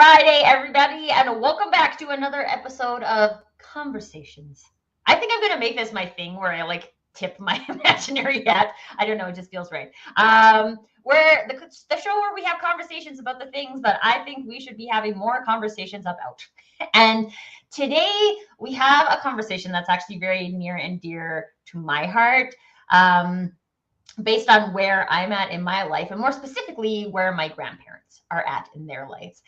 Friday, everybody, and welcome back to another episode of Conversations. I think I'm going to make this my thing where I tip my imaginary hat. I don't know, it just feels right. Where the show where we have conversations about the things that I think we should be having more conversations about. And today we have a conversation that's actually very near and dear to my heart. Based on where I'm at in my life, and more specifically, where my grandparents are at in their lives.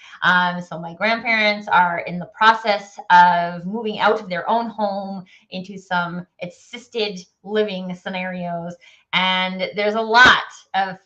So, my grandparents are in the process of moving out of their own home into some assisted living scenarios. And there's a lot of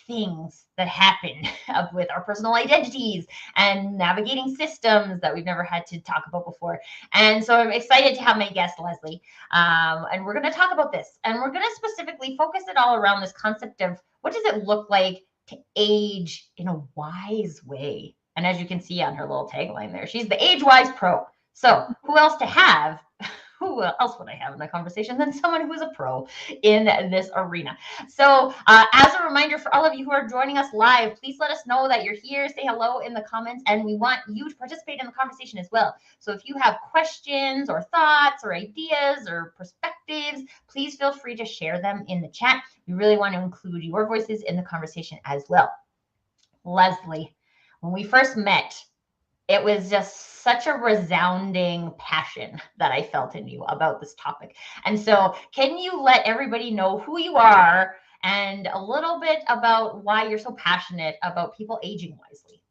things that happen with our personal identities and navigating systems that we've never had to talk about before. And so I'm excited to have my guest, Leslie. And we're going to talk about this. And we're going to specifically focus it all around this concept of what does it look like to age in a wise way? And as you can see on her little tagline there, she's the age wise pro. So who else to have? Who else would I have in a conversation than someone who is a pro in this arena? So as a reminder for all of you who are joining us live, please let us know that you're here. Say hello in the comments, and we want you to participate in the conversation as well. So if you have questions or thoughts or ideas or perspectives, please feel free to share them in the chat. We really want to include your voices in the conversation as well. Leslie, when we first met, it was just such a resounding passion that I felt in you about this topic. And so can you let everybody know who you are and a little bit about why you're so passionate about people aging wisely?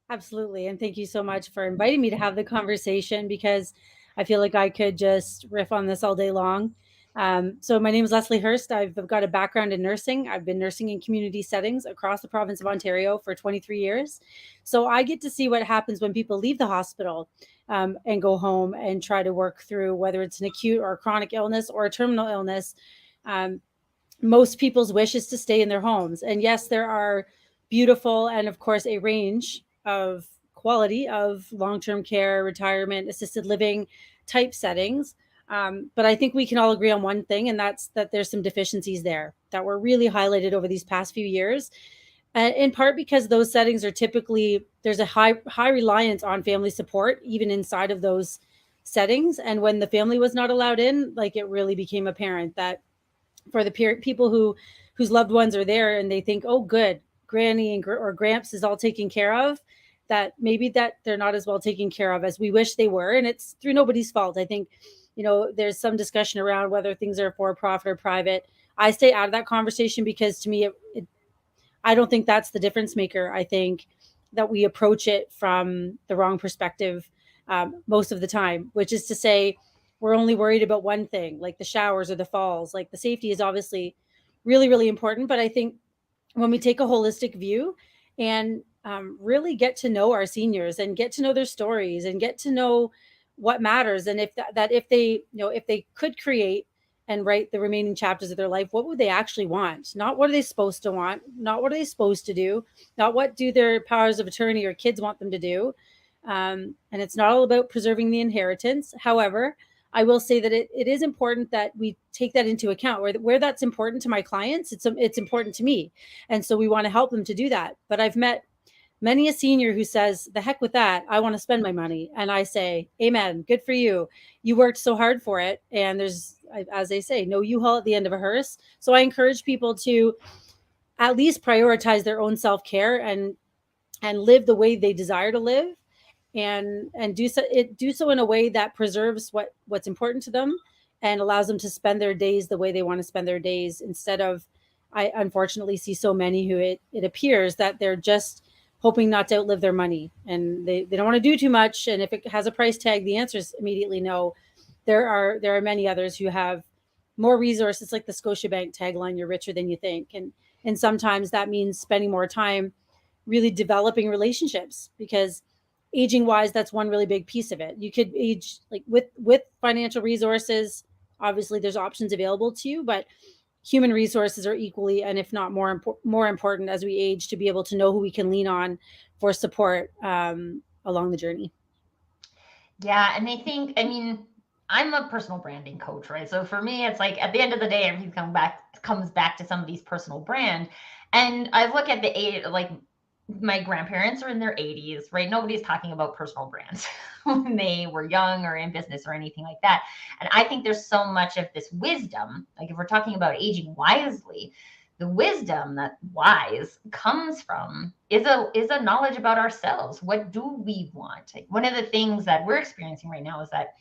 Absolutely. And thank you so much for inviting me to have the conversation because I feel like I could just riff on this all day long. So, my name is Leslie Hurst. I've got a background in nursing. I've been nursing in community settings across the province of Ontario for 23 years. So, I get to see what happens when people leave the hospital and go home and try to work through whether it's an acute or a chronic illness or a terminal illness. Um, Most people's wish is to stay in their homes. And yes, there are beautiful and, of course, a range of quality of long-term care, retirement, assisted living type settings. But I think we can all agree on one thing, and that's that there's some deficiencies there that were really highlighted over these past few years. In part because those settings are typically, there's a high reliance on family support, even inside of those settings. And when the family was not allowed in, like it really became apparent that for the people whose loved ones are there and they think, oh, good, granny or gramps is all taken care of, that maybe that they're not as well taken care of as we wish they were. And it's through nobody's fault. I think, there's some discussion around whether things are for profit or private. I stay out of that conversation because to me, I don't think that's the difference maker. I think that we approach it from the wrong perspective most of the time, which is to say, we're only worried about one thing, like the showers or the falls. Like the safety is obviously really, really important. But I think when we take a holistic view and really get to know our seniors and get to know their stories and get to know what matters, and if if they, if they could create and write the remaining chapters of their life, what would they actually want? Not what are they supposed to want, not what are they supposed to do, not what do their powers of attorney or kids want them to do. And it's not all about preserving the inheritance. However, I will say that it is important that we take that into account where that's important to my clients. It's important to me. And so we want to help them to do that. But I've met many a senior who says, the heck with that, I want to spend my money. And I say, amen, good for you. You worked so hard for it. And there's, as they say, no U-Haul at the end of a hearse. So I encourage people to at least prioritize their own self-care and live the way they desire to live, and do so in a way that preserves what's important to them and allows them to spend their days the way they want to spend their days, instead of, I unfortunately see so many who it appears that they're just hoping not to outlive their money, and they don't want to do too much. And if it has a price tag, the answer is immediately no. There are many others who have more resources, like the Scotiabank tagline, you're richer than you think. And sometimes that means spending more time really developing relationships, because aging wise, that's one really big piece of it. You could age like with financial resources. Obviously there's options available to you, but human resources are equally, and if not more important as we age, to be able to know who we can lean on for support along the journey. Yeah, and I mean, I'm a personal branding coach, right? So for me, it's like at the end of the day, everything comes back to somebody's personal brand. And I look at the age, like my grandparents are in their 80s, right? Nobody's talking about personal brands when they were young or in business or anything like that. And I think there's so much of this wisdom, like if we're talking about aging wisely, the wisdom that wise comes from is a knowledge about ourselves. What do we want? Like one of the things that we're experiencing right now is that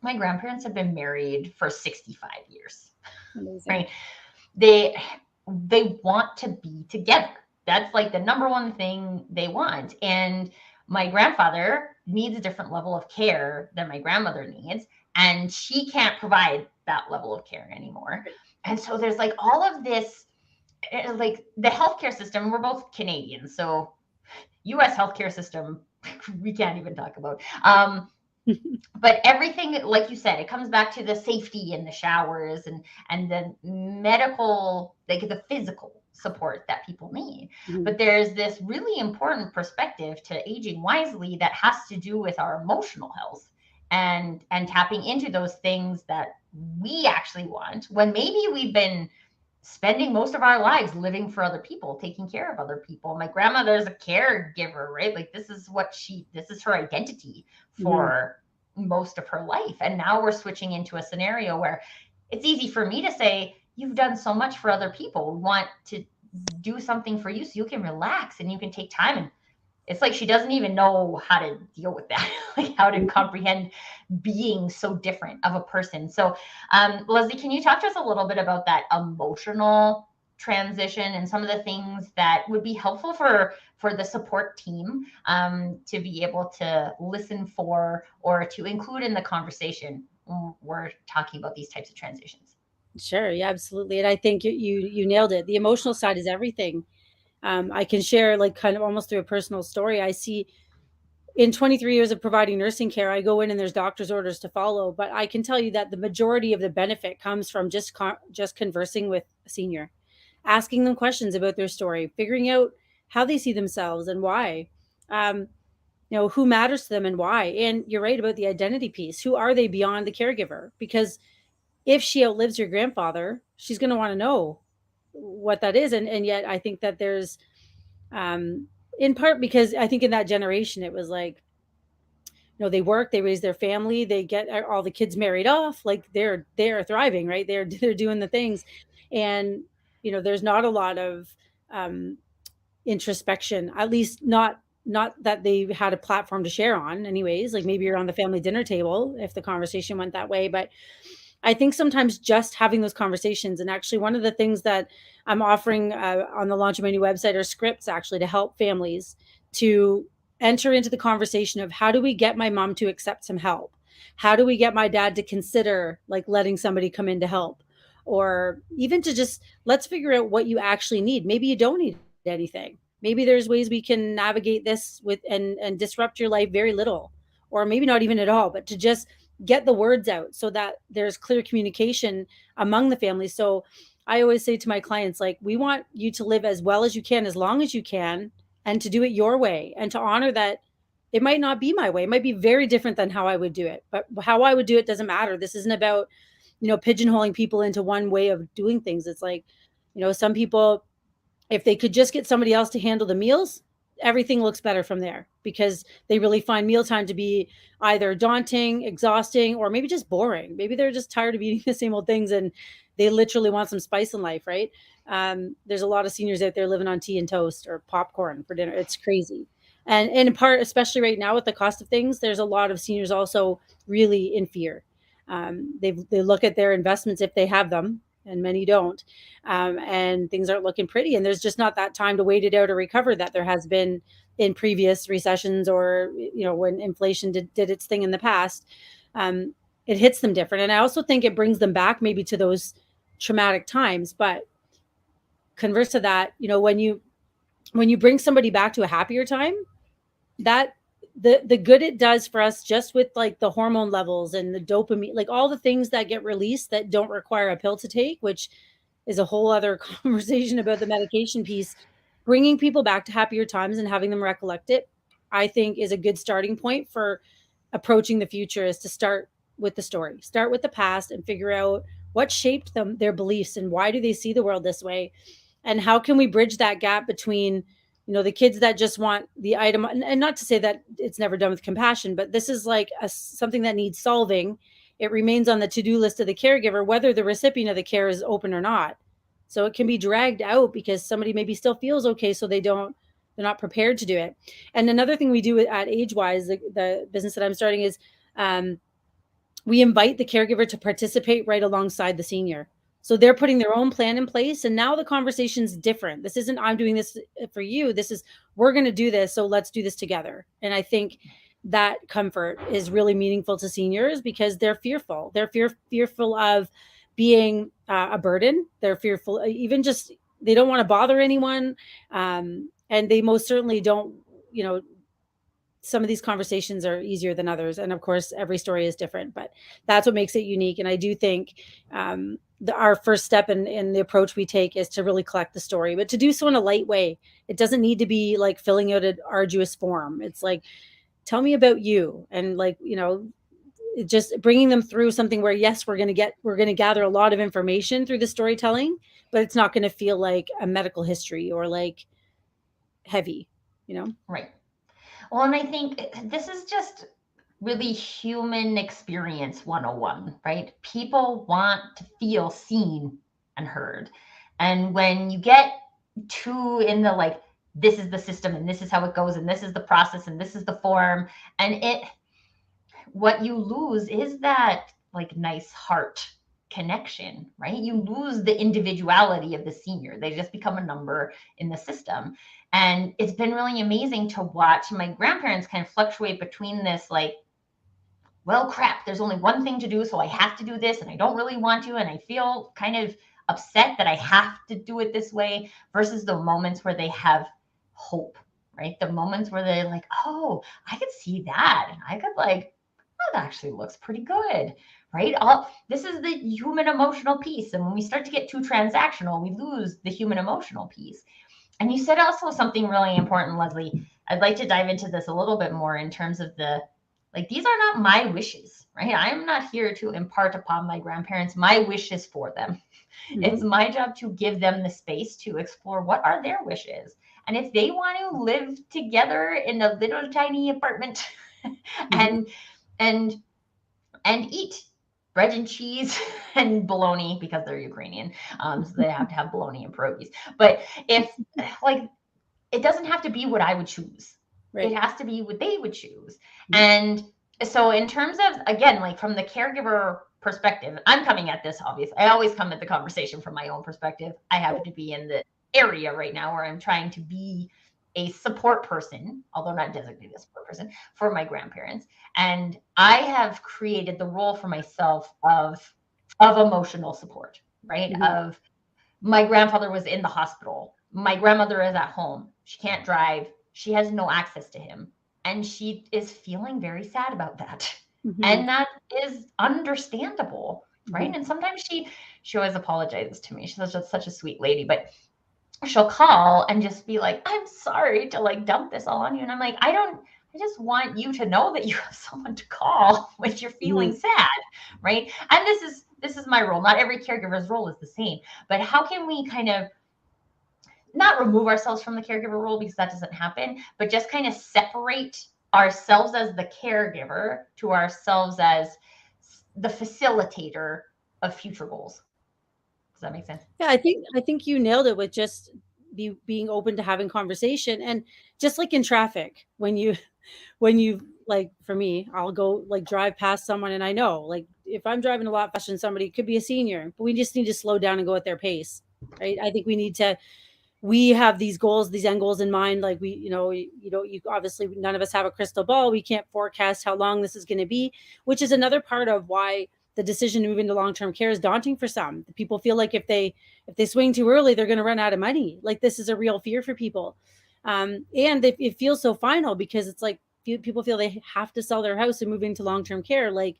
my grandparents have been married for 65 years, Amazing. right? They want to be together. That's like the number one thing they want. And my grandfather needs a different level of care than my grandmother needs, and she can't provide that level of care anymore. And so there's like all of this, like the healthcare system. We're both Canadians, so U.S. healthcare system we can't even talk about. But everything, like you said, it comes back to the safety in the showers and the medical, like the physical support that people need. Mhm. But there's this really important perspective to aging wisely that has to do with our emotional health and tapping into those things that we actually want when maybe we've been spending most of our lives living for other people, taking care of other people. My grandmother's a caregiver, right? Like this is her identity Mhm. for most of her life. And now we're switching into a scenario where it's easy for me to say, you've done so much for other people. We want to do something for you so you can relax and you can take time. And it's like she doesn't even know how to deal with that, like how to comprehend being so different of a person. So, Leslie, can you talk to us a little bit about that emotional transition and some of the things that would be helpful for the support team to be able to listen for or to include in the conversation when we're talking about these types of transitions? Sure, yeah, absolutely. And I think you nailed it. The emotional side is everything. I can share like kind of almost through a personal story. I see in 23 years of providing nursing care, I go in and there's doctor's orders to follow, but I can tell you that the majority of the benefit comes from just conversing with a senior, asking them questions about their story, figuring out how they see themselves and why. Um, who matters to them and why. And you're right about the identity piece. Who are they beyond the caregiver? Because if she outlives your grandfather, she's going to want to know what that is. And yet I think that there's, um, in part because I think in that generation, it was like, they work, they raise their family, they get all the kids married off, like they're thriving, right? They're doing the things. And, there's not a lot of, um, introspection, at least not that they had a platform to share on anyways. Like maybe you're on the family dinner table if the conversation went that way, but I think sometimes just having those conversations. And actually one of the things that I'm offering on the launch of my new website are scripts actually to help families to enter into the conversation of how do we get my mom to accept some help, how do we get my dad to consider like letting somebody come in to help, or even to just let's figure out what you actually need. Maybe you don't need anything. Maybe there's ways we can navigate this with and disrupt your life very little, or maybe not even at all, but to just get the words out so that there's clear communication among the family. So I always say to my clients, like, we want you to live as well as you can, as long as you can, and to do it your way and to honor that it might not be my way. It might be very different than how I would do it, but how I would do it doesn't matter. This isn't about, pigeonholing people into one way of doing things. It's like, some people, if they could just get somebody else to handle the meals, everything looks better from there because they really find mealtime to be either daunting, exhausting, or maybe just boring. Maybe they're just tired of eating the same old things and they literally want some spice in life, right? There's a lot of seniors out there living on tea and toast or popcorn for dinner. It's crazy. And in part, especially right now with the cost of things, there's a lot of seniors also really in fear. They look at their investments if they have them, and many don't, and things aren't looking pretty. And there's just not that time to wait it out or recover that there has been in previous recessions or when inflation did its thing in the past. Um, it hits them different, and I also think it brings them back maybe to those traumatic times. But converse to that, when you bring somebody back to a happier time, that the good it does for us just with like the hormone levels and the dopamine, like all the things that get released that don't require a pill to take, which is a whole other conversation about the medication piece. Bringing people back to happier times and having them recollect it, I think, is a good starting point for approaching the future, is to start with the story, start with the past and figure out what shaped them, their beliefs, and why do they see the world this way, and how can we bridge that gap between The kids that just want the item, and not to say that it's never done with compassion, but this is like something that needs solving. It remains on the to-do list of the caregiver, whether the recipient of the care is open or not. So it can be dragged out because somebody maybe still feels okay, so they're not prepared to do it. And another thing we do at AgeWise, the business that I'm starting, is um, we invite the caregiver to participate right alongside the senior. So they're putting their own plan in place. And now the conversation's different. This isn't, I'm doing this for you. This is, we're going to do this. So let's do this together. And I think that comfort is really meaningful to seniors because they're fearful. They're fearful of being a burden. They're fearful, even just, they don't want to bother anyone. And they most certainly don't, some of these conversations are easier than others. And of course, every story is different, but that's what makes it unique. And I do think our first step in the approach we take is to really collect the story, but to do so in a light way. It doesn't need to be like filling out an arduous form. It's like, tell me about you. And like, just bringing them through something where, yes, we're going to gather a lot of information through the storytelling, but it's not going to feel like a medical history or like heavy, Right. Well, and I think this is just really human experience 101, right? People want to feel seen and heard. And when you get too in the like, this is the system and this is how it goes and this is the process and this is the form, and what you lose is that like nice heart connection, right? You lose the individuality of the senior. They just become a number in the system. And it's been really amazing to watch my grandparents kind of fluctuate between this like, well, crap, there's only one thing to do, so I have to do this, and I don't really want to, and I feel kind of upset that I have to do it this way, versus the moments where they have hope, right? The moments where they're like, oh, I could see that, and I could like, oh, that actually looks pretty good, right? This is the human emotional piece. And when we start to get too transactional, we lose the human emotional piece. And you said also something really important, Leslie. I'd like to dive into this a little bit more in terms of like, these are not my wishes, right? I'm not here to impart upon my grandparents my wishes for them. Mm-hmm. It's my job to give them the space to explore what are their wishes. And if they want to live together in a little tiny apartment mm-hmm. and eat bread and cheese and bologna because they're Ukrainian. So they have to have bologna and pierogies. But if like, it doesn't have to be what I would choose. Right. It has to be what they would choose. Mm-hmm. And so in terms of, again, like from the caregiver perspective, I'm coming at this, obviously. I always come at the conversation from my own perspective. I happen to be in the area right now where I'm trying to be a support person, although not designated a support person, for my grandparents. And I have created the role for myself of emotional support, right? Mm-hmm. Of my grandfather was in the hospital. My grandmother is at home. She can't drive. She has no access to him. And she is feeling very sad about that. Mm-hmm. And that is understandable, right? Mm-hmm. And sometimes she always apologizes to me. She's such a sweet lady, but she'll call and just be like, I'm sorry to like dump this all on you. And I'm like, I just want you to know that you have someone to call when you're feeling mm-hmm. sad, right? And this is my role. Not every caregiver's role is the same, but how can we kind of not remove ourselves from the caregiver role, because that doesn't happen, but just kind of separate ourselves as the caregiver to ourselves as the facilitator of future goals. Does that make sense? Yeah, I think you nailed it with just being open to having conversation. And just like in traffic, when you like, for me, I'll go like drive past someone and I know like if I'm driving a lot faster than somebody, it could be a senior, but we just need to slow down and go at their pace, right? I think we have these goals, these end goals in mind. Like you obviously, none of us have a crystal ball. We can't forecast how long this is going to be, which is another part of why the decision to move into long-term care is daunting for some. People feel like if they swing too early, they're going to run out of money. Like this is a real fear for people. And it feels so final because it's like people feel they have to sell their house and move into long-term care. Like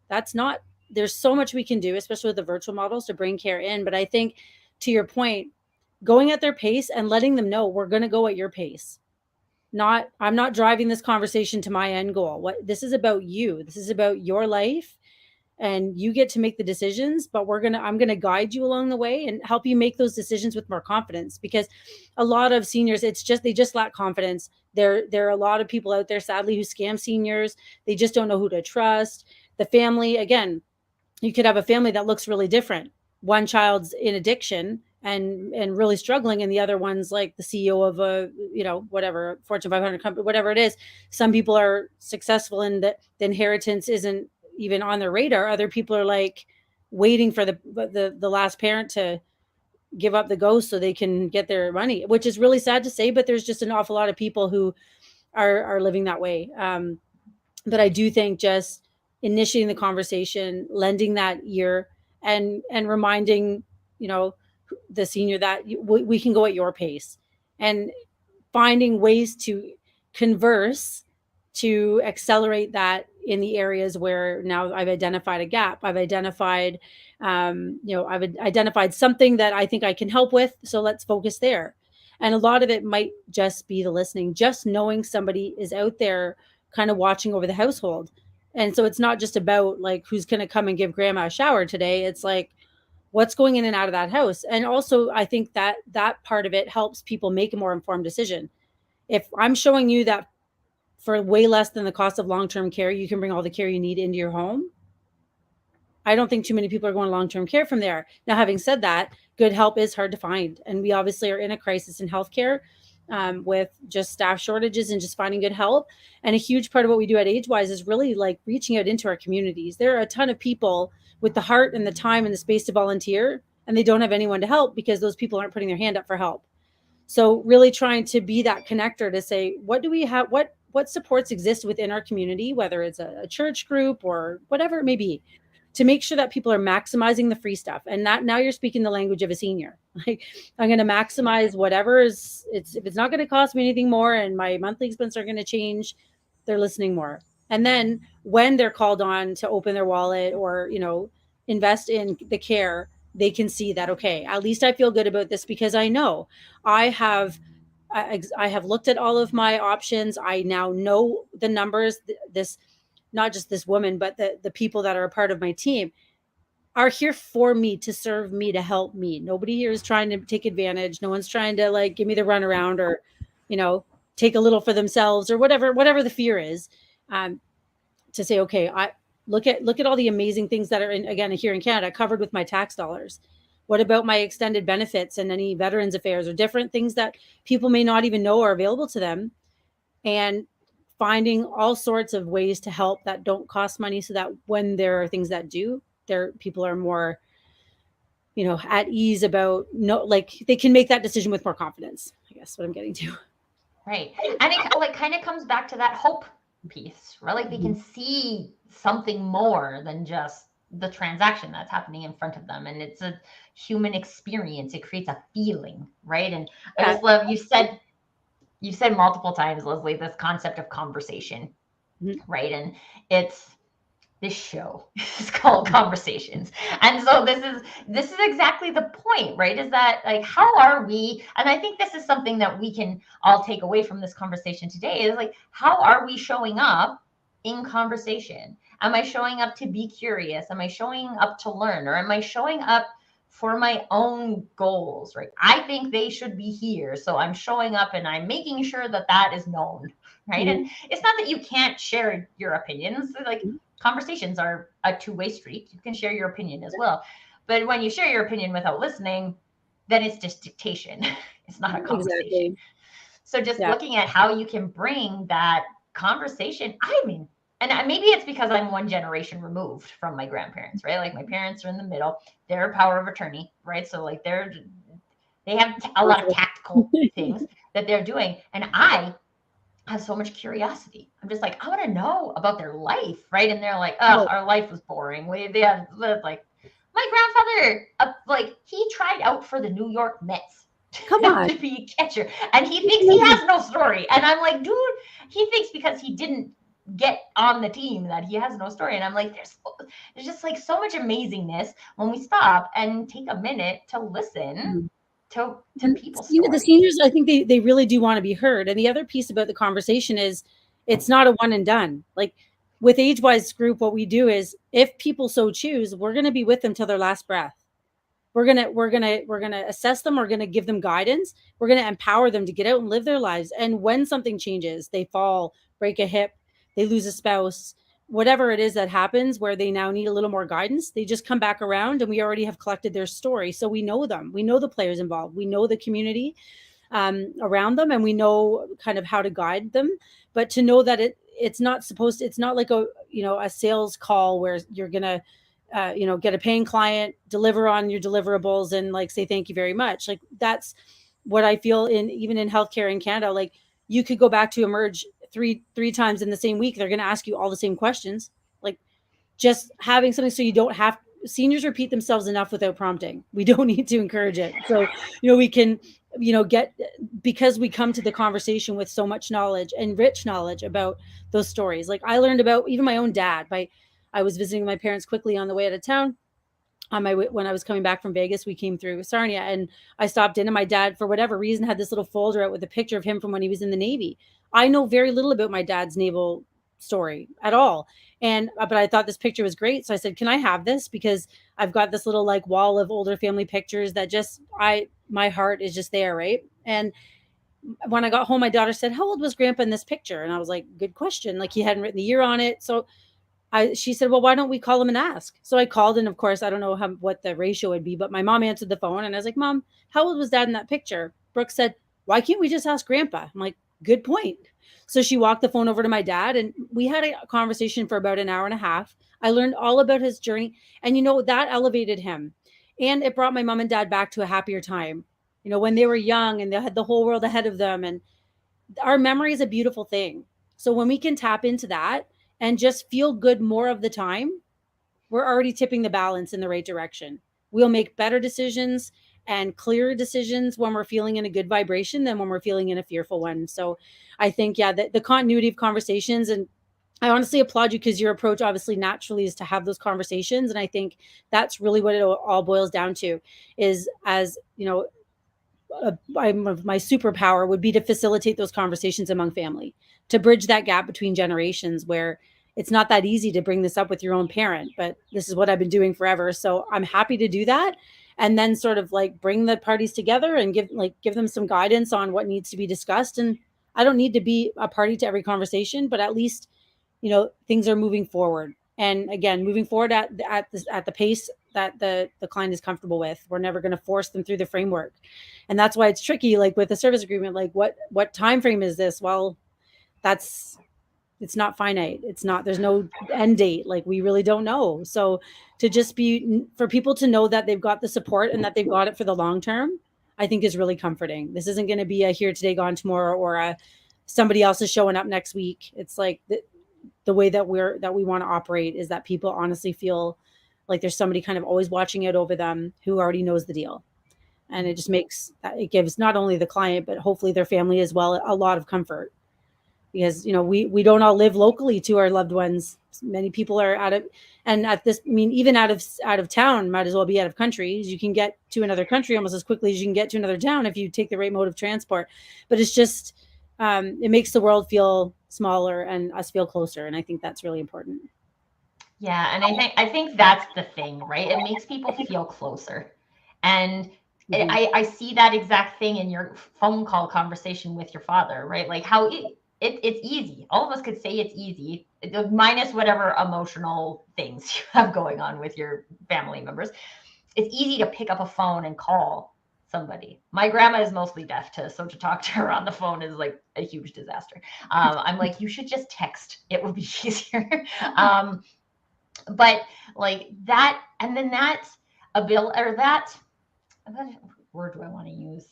that's not, there's so much we can do, especially with the virtual models, to bring care in. But I think to your point, going at their pace and letting them know we're going to go at your pace. I'm not driving this conversation to my end goal. This is about you. This is about your life. and you get to make the decisions, but I'm going to guide you along the way and help you make those decisions with more confidence, because a lot of seniors, they just lack confidence. There are a lot of people out there, sadly, who scam seniors. They just don't know who to trust. The family, again, you could have a family that looks really different. One child's in addiction and really struggling, and the other one's like the CEO of a, whatever, Fortune 500 company, whatever it is. Some people are successful in that the inheritance isn't even on their radar. Other people are like waiting for the last parent to give up the ghost so they can get their money, which is really sad to say, but there's just an awful lot of people who are living that way. But I do think just initiating the conversation, lending that ear, and reminding, the senior that we can go at your pace, and finding ways to converse to accelerate that in the areas where now I've identified a gap. I've identified, I've identified something that I think I can help with. So let's focus there. And a lot of it might just be the listening, just knowing somebody is out there kind of watching over the household. And so it's not just about like who's going to come and give grandma a shower today. It's like what's going in and out of that house. And also I think that part of it helps people make a more informed decision. If I'm showing you that for way less than the cost of long-term care, you can bring all the care you need into your home, I don't think too many people are going long-term care from there. Now, having said that, good help is hard to find. And we obviously are in a crisis in healthcare, with just staff shortages and just finding good help. And a huge part of what we do at AgeWise is really like reaching out into our communities. There are a ton of people with the heart and the time and the space to volunteer, and they don't have anyone to help because those people aren't putting their hand up for help. So really trying to be that connector to say, what do we have? What supports exist within our community, whether it's a church group or whatever it may be, to make sure that people are maximizing the free stuff. And that now you're speaking the language of a senior. Like, I'm going to maximize whatever is, if it's not going to cost me anything more and my monthly expenses are going to change, they're listening more. And then when they're called on to open their wallet or, invest in the care, they can see that, okay, at least I feel good about this because I know I have I have looked at all of my options. I now know the numbers. This, not just this woman, but the people that are a part of my team are here for me, to serve me, to help me. Nobody here is trying to take advantage. No one's trying to like give me the runaround or, take a little for themselves or whatever the fear is. To say, okay, I look at all the amazing things that are again, here in Canada, covered with my tax dollars. What about my extended benefits and any veterans affairs or different things that people may not even know are available to them? And finding all sorts of ways to help that don't cost money, so that when there are things that do, people are more, at ease about, like they can make that decision with more confidence, I guess what I'm getting to. Right. And it like kind of comes back to that hope piece, right? Like they can see something more than just the transaction that's happening in front of them. And it's a human experience. It creates a feeling, right? And I just love, you said multiple times, Leslie, this concept of conversation, right? And it's, this show is called Conversations. And so this is exactly the point, right? Is that like, how are we, and I think this is something that we can all take away from this conversation today, is like, how are we showing up in conversation? Am I showing up to be curious? Am I showing up to learn? Or am I showing up for my own goals, right? I think they should be here. So I'm showing up and I'm making sure that that is known, right? And it's not that you can't share your opinions. Like, conversations are a two-way street. You can share your opinion as well. But when you share your opinion without listening, then it's just dictation. It's not a conversation. Exactly. So just looking at how you can bring that conversation, I mean, and maybe it's because I'm one generation removed from my grandparents, right? Like my parents are in the middle. They're power of attorney, right? So like they have a lot of tactical things that they're doing. And I have so much curiosity. I'm just like, I want to know about their life, right? And they're like, oh, our life was boring. They had like, my grandfather, like he tried out for the New York Mets. Come on. To be a catcher. And he thinks he has no story. And I'm like, dude, he thinks because he didn't get on the team that he has no story. And I'm like, there's just like so much amazingness when we stop and take a minute to listen to people's stories. The seniors, I think they really do want to be heard. And the other piece about the conversation is it's not a one and done. Like with age wise group, what we do is if people so choose, we're going to be with them till their last breath. We're gonna assess them. We're gonna give them guidance. We're gonna empower them to get out and live their lives. And when something changes, they fall, break a hip, they lose a spouse, whatever it is that happens, where they now need a little more guidance, they just come back around, and we already have collected their story, so we know them. We know the players involved. We know the community around them, and we know kind of how to guide them. But to know that it's not supposed to, it's not like a sales call where you're gonna get a paying client, deliver on your deliverables, and like say thank you very much. Like that's what I feel in even in healthcare in Canada. Like you could go back to Emerge three times in the same week. They're going to ask you all the same questions. Like just having something so you don't have seniors repeat themselves enough without prompting. We don't need to encourage it. So, we can, get, because we come to the conversation with so much knowledge and rich knowledge about those stories. Like I learned about even my own dad I was visiting my parents quickly on the way out of town. On my way, when I was coming back from Vegas, we came through Sarnia, and I stopped in, and my dad, for whatever reason, had this little folder out with a picture of him from when he was in the Navy. I know very little about my dad's naval story at all. And but I thought this picture was great. So I said, "Can I have this?" Because I've got this little like wall of older family pictures that just my heart is just there, right? And when I got home, my daughter said, "How old was Grandpa in this picture?" And I was like, "Good question." Like he hadn't written the year on it. So she said, "Well, why don't we call him and ask?" So I called, and of course, I don't know what the ratio would be, but my mom answered the phone, and I was like, "Mom, how old was Dad in that picture?" Brooke said, "Why can't we just ask Grandpa?" I'm like, "Good point." So she walked the phone over to my dad, and we had a conversation for about an hour and a half. I learned all about his journey, and that elevated him, and it brought my mom and dad back to a happier time. When they were young and they had the whole world ahead of them, and our memory is a beautiful thing. So when we can tap into that and just feel good more of the time, we're already tipping the balance in the right direction. We'll make better decisions and clearer decisions when we're feeling in a good vibration than when we're feeling in a fearful one. So I think, yeah, the continuity of conversations, and I honestly applaud you because your approach obviously naturally is to have those conversations. And I think that's really what it all boils down to is, as my superpower would be to facilitate those conversations among family, to bridge that gap between generations where it's not that easy to bring this up with your own parent, but this is what I've been doing forever. So I'm happy to do that. And then sort of like bring the parties together and give them some guidance on what needs to be discussed. And I don't need to be a party to every conversation, but at least, things are moving forward. And again, moving forward at the pace that the client is comfortable with. We're never going to force them through the framework. And that's why it's tricky, like with the service agreement, like what time frame is this? Well, it's not finite. It's not, there's no end date. Like we really don't know. So to just for people to know that they've got the support and that they've got it for the long term, I think is really comforting. This isn't going to be a here today, gone tomorrow, or somebody else is showing up next week. It's like the way that we want to operate is that people honestly feel like there's somebody kind of always watching out over them who already knows the deal. And it just it gives not only the client, but hopefully their family as well, a lot of comfort, because, we don't all live locally to our loved ones. Many people are even out of town, might as well be out of country. You can get to another country almost as quickly as you can get to another town if you take the right mode of transport. But it's just, it makes the world feel smaller and us feel closer. And I think that's really important. Yeah, and I think that's the thing, right? It makes people feel closer. And I see that exact thing in your phone call conversation with your father, right? Like how it's easy. All of us could say it's easy, minus whatever emotional things you have going on with your family members. It's easy to pick up a phone and call somebody. My grandma is mostly deaf, so to talk to her on the phone is like a huge disaster. I'm like, you should just text. It would be easier. But like that, and then that ability, or that, what word do I want to use?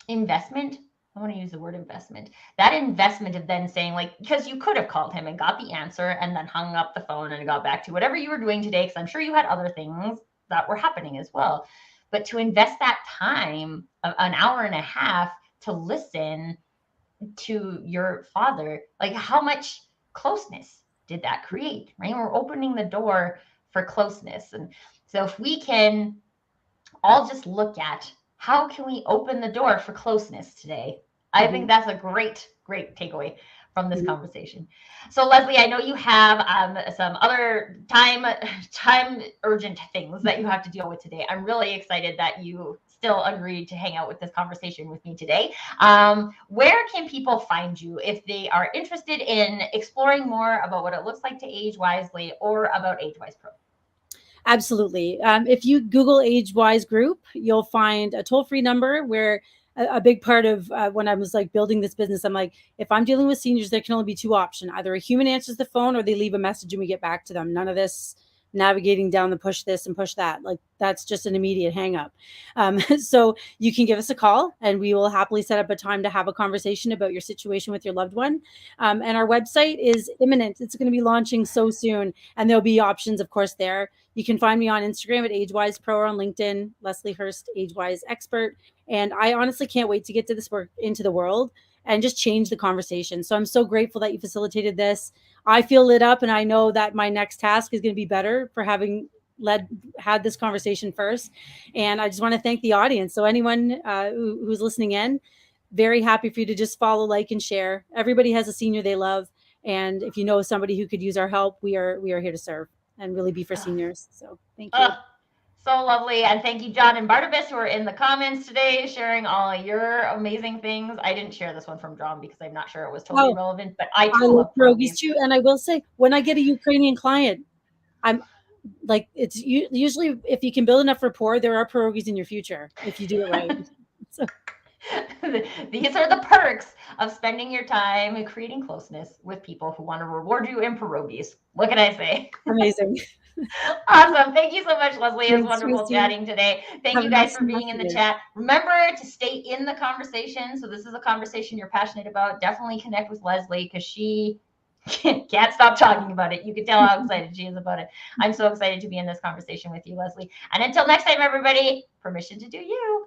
Investment. I want to use the word investment. That investment of then saying, like, because you could have called him and got the answer and then hung up the phone and got back to whatever you were doing today, because I'm sure you had other things that were happening as well. But to invest that time, an hour and a half, to listen to your father, like how much closeness did that create, right? We're opening the door for closeness. And so if we can all just look at how can we open the door for closeness today, I think that's a great takeaway from this conversation. So Leslie, I know you have some other time urgent things that you have to deal with today. I'm really excited that you still agreed to hang out with this conversation with me today. Where can people find you if they are interested in exploring more about what it looks like to age wisely or about AgeWise Pro? Absolutely. If you Google AgeWise Group, you'll find a toll-free number where a big part of when I was like building this business, I'm like, if I'm dealing with seniors, there can only be two options. Either a human answers the phone or they leave a message and we get back to them. None of this navigating down the push this and push that. Like that's just an immediate hang up. So you can give us a call and we will happily set up a time to have a conversation about your situation with your loved one. And our website is imminent. It's going to be launching so soon. And there'll be options, of course, there. You can find me on Instagram at AgeWise Pro or on LinkedIn, Leslie Hurst, AgeWise Expert. And I honestly can't wait to get to this work into the world and just change the conversation. So I'm so grateful that you facilitated this. I feel lit up and I know that my next task is going to be better for having had this conversation first. And I just want to thank the audience. So anyone who's listening in, very happy for you to just follow, like, and share. Everybody has a senior they love. And if you know somebody who could use our help, we are here to serve and really be for seniors. So thank you. So lovely. And thank you, John and Barnabas, who are in the comments today, sharing all your amazing things. I didn't share this one from John because I'm not sure it was totally relevant, but I too love pierogies too. And I will say, when I get a Ukrainian client, I'm like, it's usually if you can build enough rapport, there are pierogies in your future if you do it right. So. These are the perks of spending your time creating closeness with people who want to reward you in pierogies. What can I say? Amazing. Awesome. Thank you so much, Leslie. It was wonderful chatting today. Thank you guys for being in the chat. Remember to stay in the conversation. So this is a conversation you're passionate about. Definitely connect with Leslie because she can't stop talking about it. You can tell how excited she is about it. I'm so excited to be in this conversation with you, Leslie. And until next time, everybody, permission to do you.